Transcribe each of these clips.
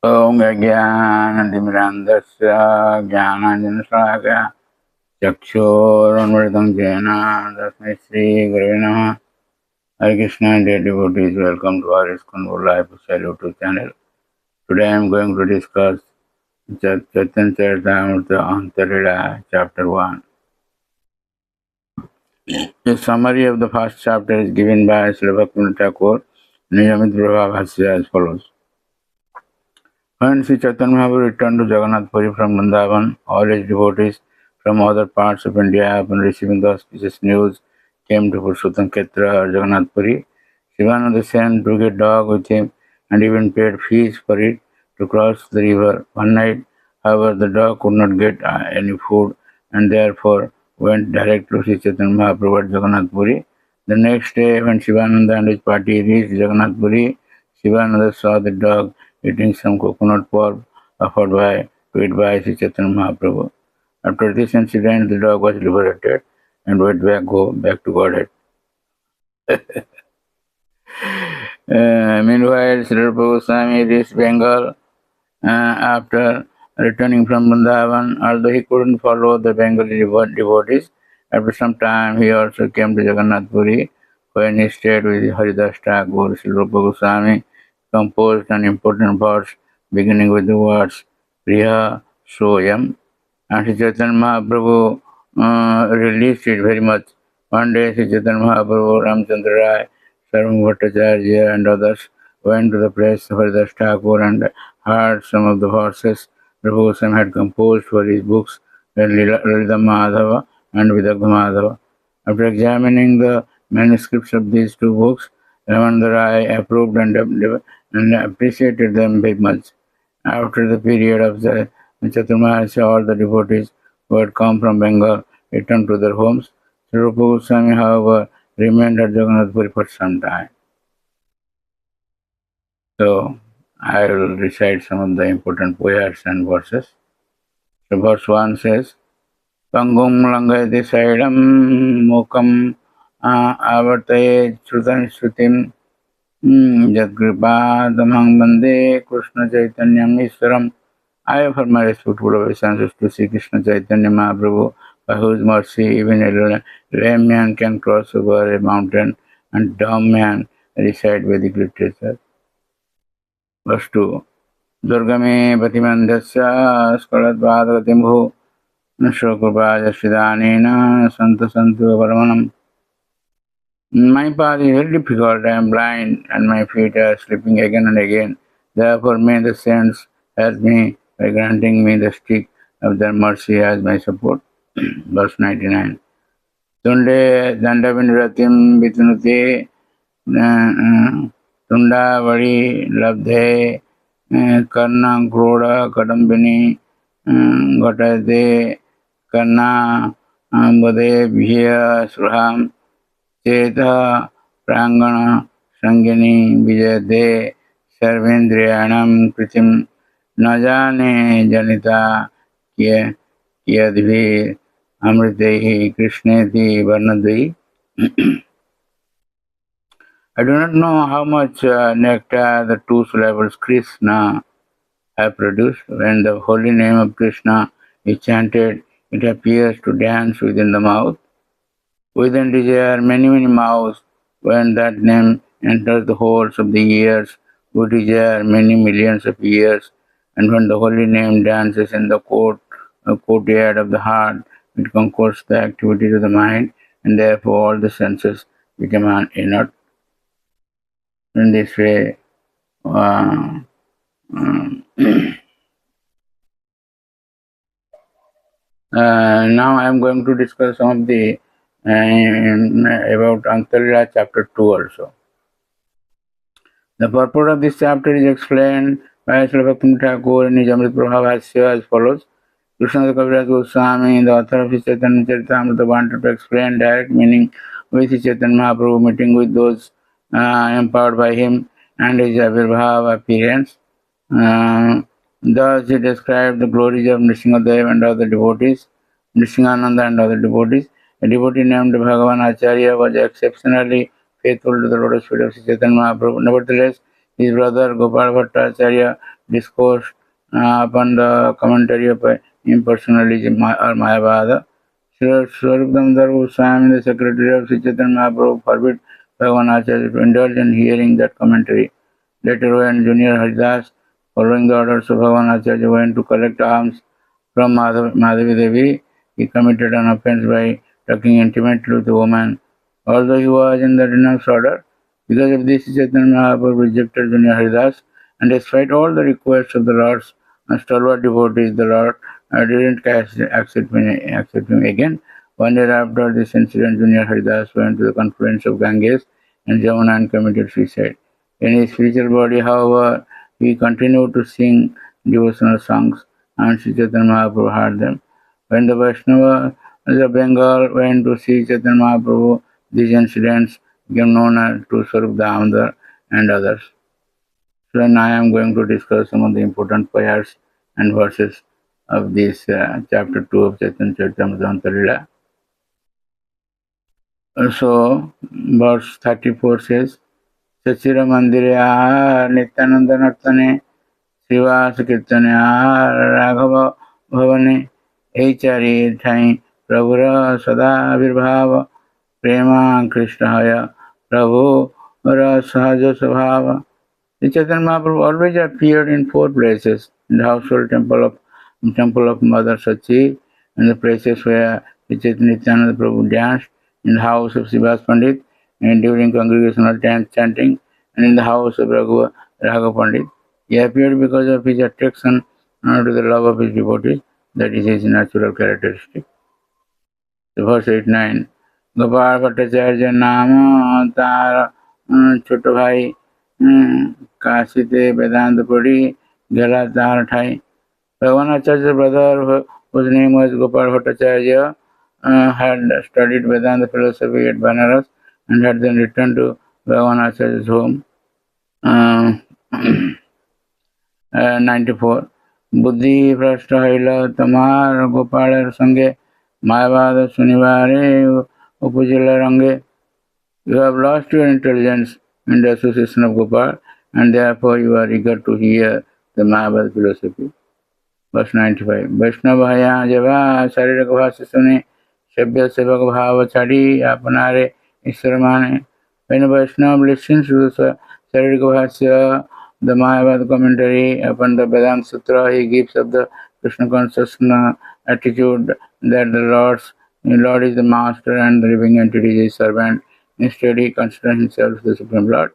ॐ अज्ञानतिमिरान्धस्य ज्ञानाञ्जनशलाकया चक्षुरुन्मिलितं येन तस्मै श्रीगुरवे नमः। Hare Krishna, dear devotees, welcome to our ISKCON World Life YouTube channel. Today I am going to discuss Chaitanya Charitamrita Antara-Leela, Chapter 1. A summary of the first chapter is given by Srila Bhaktivinoda Thakur, Niyamit Prabha Bhasya as follows. When Sri Chaitanya Mahaprabhu returned to Jagannath Puri from Vrindavan, all his devotees from other parts of India, upon receiving the auspicious news, came to Purushottam Kshetra or Jagannath Puri. Shivananda Sen took a dog with him and even paid fees for it to cross the river. One night, however, the dog could not get any food and therefore went direct to Sri Chaitanya Mahaprabhu at Jagannath Puri. The next day, when Shivananda and his party reached Jagannath Puri, Shivananda saw the dog eating some coconut pulp offered to it by Sri Chaitanya Mahaprabhu. After this incident, the dog was liberated and went back to Godhead. Meanwhile, Sri Rupa Goswami reached Bengal after returning from Vrindavan. Although he couldn't follow the Bengali devotees, after some time he also came to Jagannath Puri, when he stayed with Haridas Thakur. Sri Rupa Goswami composed an important verse beginning with the words Priya Soyam, and Sri Chaitanya Mahaprabhu released it very much. One day, Sri Chaitanya Mahaprabhu, Ramchandra Rai, Sarvam Bhattacharya and others went to the place of Haridas Thakur and heard some of the verses Rupa Goswami had composed for his books, Lalita Madhava and Vidagdha Madhava. After examining the manuscripts of these two books, Ramananda Rai approved and appreciated them very much. After the period of the Chaturmasya, all the devotees who had come from Bengal returned to their homes. Sri Rupa Goswami, however, remained at Jagannath Puri for some time. So, I will recite some of the important poems and verses. So, verse 1 says, Pangum langayati saidam mukam avartaye shrutan shrutim Jadkripadamhang Bande Krishna Chaitanyam Iswaram. I offer my respectful obeisances to Sri Krishna Chaitanya Mahaprabhu, by whose mercy even a lame man can cross over a mountain and dumb man recite Vedic literature. Verse 2. Durgame Patimandasya Skaladvadagatimhu Shokrupaja Siddhanena Santa Santu Paramanam. My path is very difficult. I am blind and my feet are slipping again and again. Therefore, may the saints help me by granting me the stick of their mercy as my support. Verse 99. Tunde Dandavindраtim Vitunute Tunda Vari Labdhe Karna Kroda Kadambini Gatade Karna Bade Bhya Sruham Cheta Prangana Sangini Vijayate Sarvendriyanam Kritim Najane Janita Kiyadvi Amritehi Krishneti Varnadvi. I do not know how much nectar the two syllables Krishna have produced. When the holy name of Krishna is chanted, it appears to dance within the mouth. Within desire, many mouths. When that name enters the holes of the ears, we desire many millions of years. And when the holy name dances in the courtyard of the heart, it conquers the activities of the mind, and therefore all the senses become inert. In this way, now I am going to discuss some of the about Antara-Leela chapter 2 also. The purport of this chapter is explained by Srila Bhaktivinoda Thakur in his Amrit Prabha Bhasya as follows. Krishna Kaviraj Goswami, the author of his Chaitanya Charitamrita, wanted to explain direct meaning with his Chaitanya Mahaprabhu meeting with those empowered by him and his Avirbhava appearance. Thus he described the glories of Nrsimhadev and other devotees, Nrsimhananda and other devotees. A devotee named Bhagavan Acharya was exceptionally faithful to the lotus feet of Sri Chaitanya Mahaprabhu. Nevertheless, his brother Gopal Bhattacharya discourse upon the commentary of impersonalism or Mayavada. Swarup Damodar Goswami, the secretary of Sri Chaitanya Mahaprabhu, forbid Bhagavan Acharya to indulge in hearing that commentary. Later, when Junior Haridas, following the orders of Bhagavan Acharya, went to collect alms from Madhavi Devi, he committed an offense by talking intimately with a woman. Although he was in the denounced order, because of this, Chaitanya Mahaprabhu rejected Junior Haridas, and despite all the requests of the Lord's stalwart devotees, the Lord didn't accept him again. 1 year after this incident, Junior Haridas went to the confluence of Ganges and Jamuna and committed suicide. In his spiritual body, however, he continued to sing devotional songs, and Sri Chaitanya Mahaprabhu heard them. When the Vaishnava of Bengal went to see Chaitanya Mahaprabhu, these incidents became known to Swarup Damodar and others. So now I am going to discuss some of the important prayers and verses of this chapter 2 of Chaitanya Charitamrita Lila. So, verse 34 says, Sachira Mandire Nityananda Nartane Srivas Kirtane Raghava Bhavane Eichari Thai Prabhura Sada Virbhava Prema Krishnaya Prabhu Sahaja Svabhava. The Chaitanya Mahaprabhu always appeared in 4 places: in the household temple of Mother Sachi, in the places where the Chaitanya Nityananda Prabhu danced, in the house of Srivas Pandit, and during congregational chanting, and in the house of Raghav Pandit. He appeared because of his attraction to the love of his devotees, that is his natural characteristic. So verse 8-9. Gopal Bhattacharya नाम तार छोट भाई काशीते वेदांत पढ़ी गला तार ठाई. Bhagavan Acharya's brother, whose name was Gopal Bhattacharya, had studied Vedanta philosophy at Banaras and had then returned to Bhagavan Acharya's home. 94. बुद्धि भ्रष्ट हईल तमार गोपाल संगे मायावाद सुनिवारे उपजिल रंगे. You have lost your intelligence in the association of Gopal, and therefore you are eager to hear the Mayavad philosophy. Verse 95. वैष्णव भया जवा शारीरिक भाष्य सुने सभ्य सेवक भाव छाड़ी अपनारे ईश्वर माने. When Vaishnava listens to the शारीरिक भाष्य, the Mayavad commentary upon the Vedanta Sutra, he gives up the Krishna conscious attitude that the Lord is the master and the living entity is his servant. Instead, he considers himself the Supreme Lord.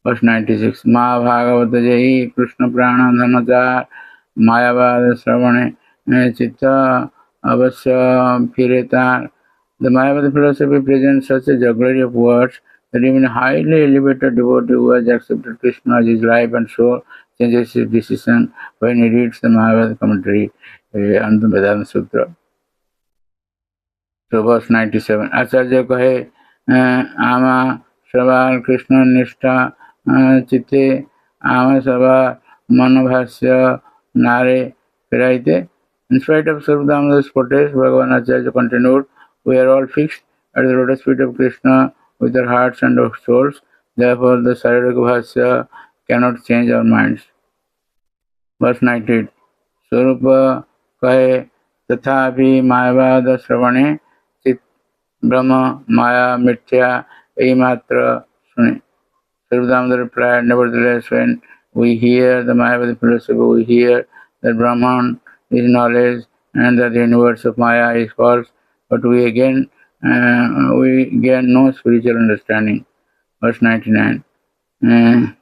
Verse 96. Ma Bhagavata Jai Krishna Prana Dhanata Mayavad Sravane Chitta Avasya Pireta. The Mayavad philosophy presents such a jugglery of words that even a highly elevated devotee who has accepted Krishna as his life and soul changes his decision when he reads the Mayavad commentary on the Vedanta Sutra. So verse 97. Acharya kahe ama savar Krishna nishtha chitte ama savar manabhasya nare firaite. In spite of Swarup Damodar's protest, Bhagavan Acharya continued, we are all fixed at the lotus feet of Krishna with our hearts and our souls. Therefore, the Saririka Bhasya cannot change our minds. Verse 98. Swarupa kahe tathapi mayavad sravane chit brahma maya mithya matra sune. Swarup Damodar replied, nevertheless, when we hear the Mayavad philosophy, we hear that Brahman is knowledge and that the universe of Maya is false, but we gain no spiritual understanding. Verse 99. Jiva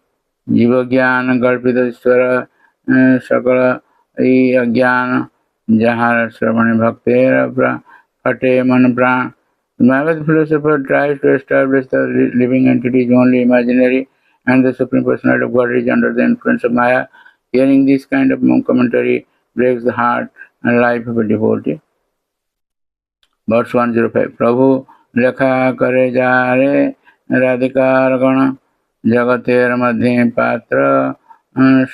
Gyan Kalpita Svara Sakala Agyan Jahar Sravane Bhaktera Phate Man Pran. The Mayavad philosopher tries to establish the living entity is only imaginary and the Supreme Personality of God is under the influence of Maya. Hearing this kind of commentary breaks the heart and life of a devotee. Verse 105. Prabhu lekha kare jare radhikar gana jagater madhye patra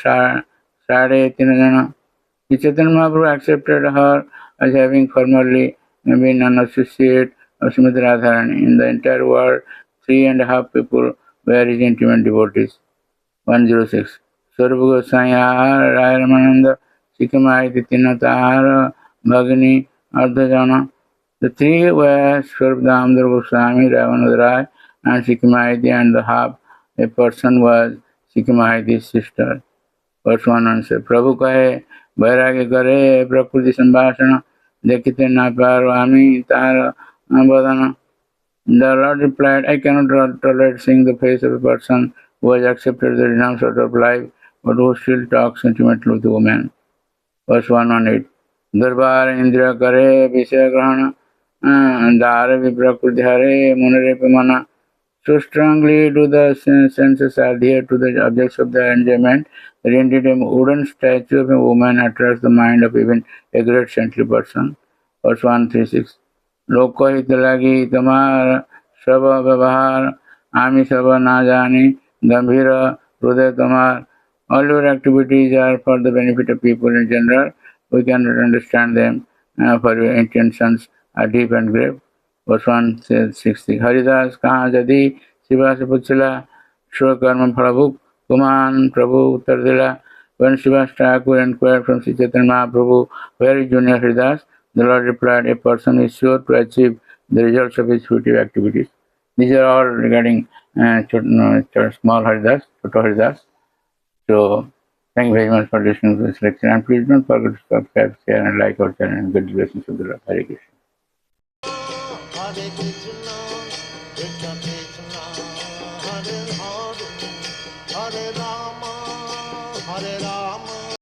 sade tinajana. The Chaitanya Mahaprabhu accepted her as having formerly been an associate of Srimati Radharani. In the entire world, 3.5 people were his intimate devotees. 106. Swarupa Goswami Raya Ramananda Sikimai Tinatahara Bhagini Ardhajana. The three were Swarup Damodar Goswami, Ramananda Rai, and Sikimahiti, and the half a person was Sikimahiti's sister. Verse 1 answer. Prabhu kahe, Vairagya kare, Prakriti Sambhashana, Dekite na parvami, Tara Badana. The Lord replied, I cannot tolerate seeing the face of a person who has accepted the renounced sort of life, but who still talks intimately with women. Verse 118. Darbar Indra Kare Vishaya Grahana Dara Viprakriti Hare Munare Pamana. So strongly do the senses adhere to the objects of their enjoyment that indeed a wooden statue of a woman attracts the mind of even a great saintly person. Verse 136. लोकहित लगी तुम्हार सब व्यवहार आमी सब ना जानी गंभीर हृदय तुम्हार. All your activities are for the benefit of people in general. We cannot understand them, for your intentions are deep and grave. Verse 160. Haridas kaha jadi Shiva se puchila Shwa Phalabhuk Kuman Prabhu उत्तर दिला. When Shiva Thakur inquired from Sri Chaitanya Mahaprabhu, where is Junior Haridas? The Lord replied, a person is sure to achieve the results of his fruitive activities. These are all regarding small Haridas, Choto Haridas. So, thank you very much for listening to this lecture, and please don't forget to subscribe, share, and like our channel, and good blessings of the Lord. Hare Krishna.